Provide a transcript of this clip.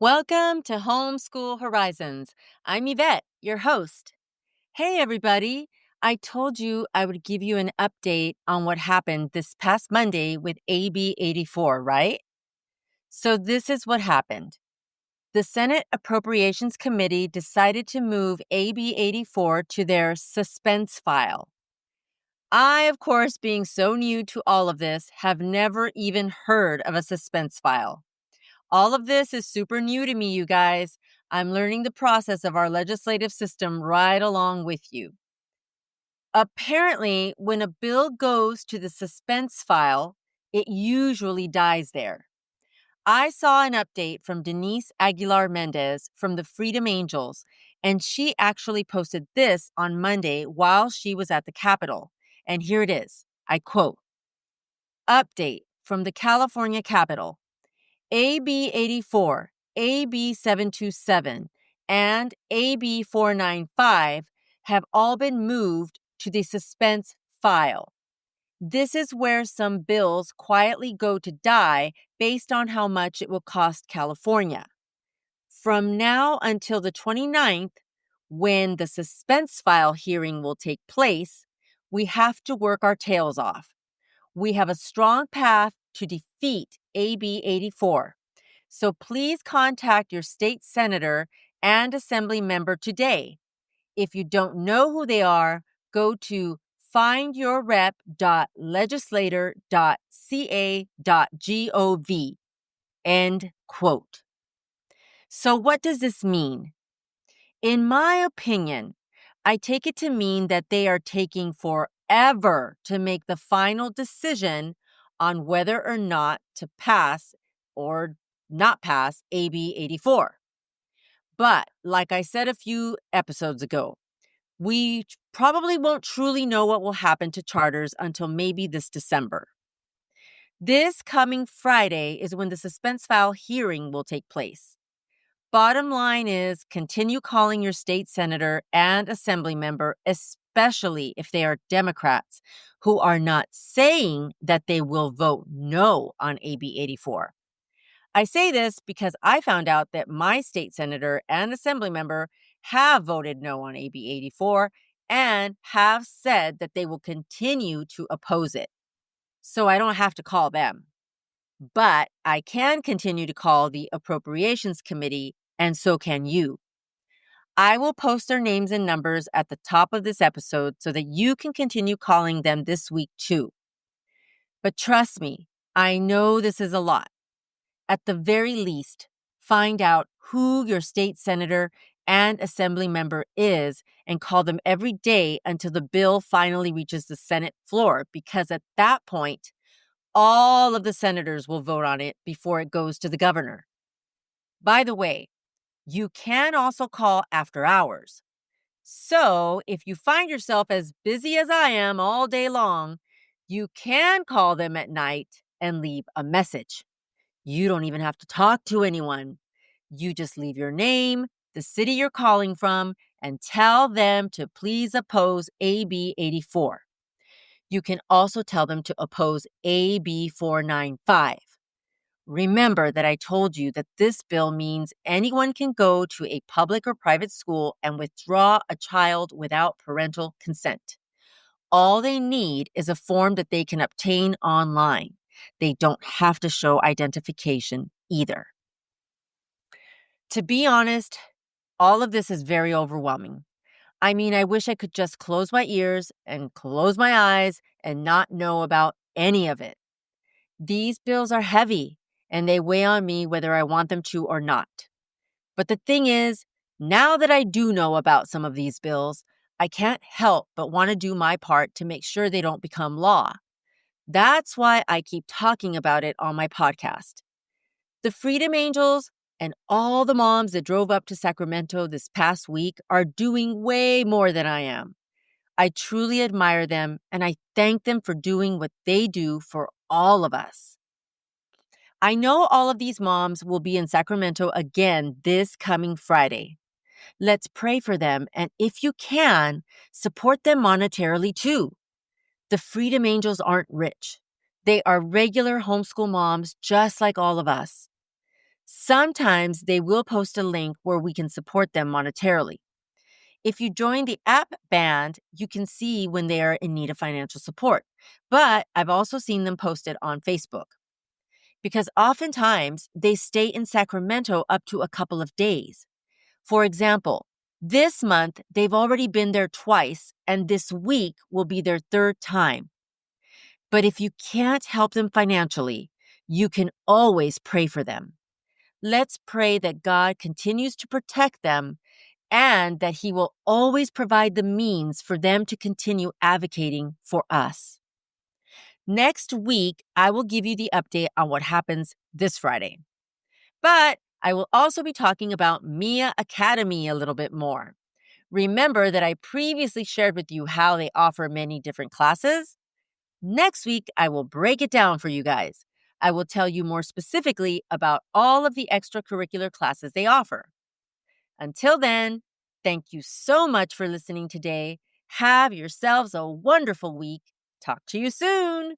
Welcome to Homeschool Horizons. I'm Yvette, your host. Hey, everybody. I told you I would give you an update on what happened this past Monday with AB84, right? So, this is what happened. The Senate Appropriations Committee decided to move AB84 to their suspense file. I, of course, being so new to all of this, have never even heard of a suspense file. All of this is super new to me, you guys. I'm learning the process of our legislative system right along with you. Apparently, when a bill goes to the suspense file, it usually dies there. I saw an update from Denise Aguilar Mendez from the Freedom Angels, and she actually posted this on Monday while she was at the Capitol. And here it is. I quote, "Update from the California Capitol. AB84, AB727, and AB495 have all been moved to the suspense file. This is where some bills quietly go to die based on how much it will cost California. From now until the 29th, when the suspense file hearing will take place, we have to work our tails off. We have a strong path to defeat AB 84. So please contact your state senator and assembly member today. If you don't know who they are, go to findyourrep.legislator.ca.gov." End quote. So what does this mean? In my opinion, I take it to mean that they are taking forever to make the final decision on whether or not to pass or not pass AB 84. But like I said a few episodes ago, we probably won't truly know what will happen to charters until maybe this December. This coming Friday is when the suspense file hearing will take place. Bottom line is continue calling your state senator and assembly member, especially if they are Democrats who are not saying that they will vote no on AB 84. I say this because I found out that my state senator and assembly member have voted no on AB 84 and have said that they will continue to oppose it. So I don't have to call them. But I can continue to call the Appropriations Committee, and so can you. I will post their names and numbers at the top of this episode so that you can continue calling them this week too. But trust me, I know this is a lot. At the very least, find out who your state senator and assembly member is and call them every day until the bill finally reaches the Senate floor, because at that point, all of the senators will vote on it before it goes to the governor. By the way, you can also call after hours. So if you find yourself as busy as I am all day long, you can call them at night and leave a message. You don't even have to talk to anyone. You just leave your name, the city you're calling from, and tell them to please oppose AB 84. You can also tell them to oppose AB 495. Remember that I told you that this bill means anyone can go to a public or private school and withdraw a child without parental consent. All they need is a form that they can obtain online. They don't have to show identification either. To be honest, all of this is very overwhelming. I mean, I wish I could just close my ears and close my eyes and not know about any of it. These bills are heavy and they weigh on me whether I want them to or not. But the thing is, now that I do know about some of these bills, I can't help but want to do my part to make sure they don't become law. That's why I keep talking about it on my podcast. The Freedom Angels and all the moms that drove up to Sacramento this past week are doing way more than I am. I truly admire them, and I thank them for doing what they do for all of us. I know all of these moms will be in Sacramento again this coming Friday. Let's pray for them, and if you can, support them monetarily too. The Freedom Angels aren't rich. They are regular homeschool moms just like all of us. Sometimes they will post a link where we can support them monetarily. If you join the app band, you can see when they are in need of financial support. But I've also seen them post it on Facebook because oftentimes they stay in Sacramento up to a couple of days. For example, this month they've already been there twice, and this week will be their third time. But if you can't help them financially, you can always pray for them. Let's pray that God continues to protect them and that He will always provide the means for them to continue advocating for us. Next week, I will give you the update on what happens this Friday. But I will also be talking about Mia Academy a little bit more. Remember that I previously shared with you how they offer many different classes? Next week, I will break it down for you guys. I will tell you more specifically about all of the extracurricular classes they offer. Until then, thank you so much for listening today. Have yourselves a wonderful week. Talk to you soon.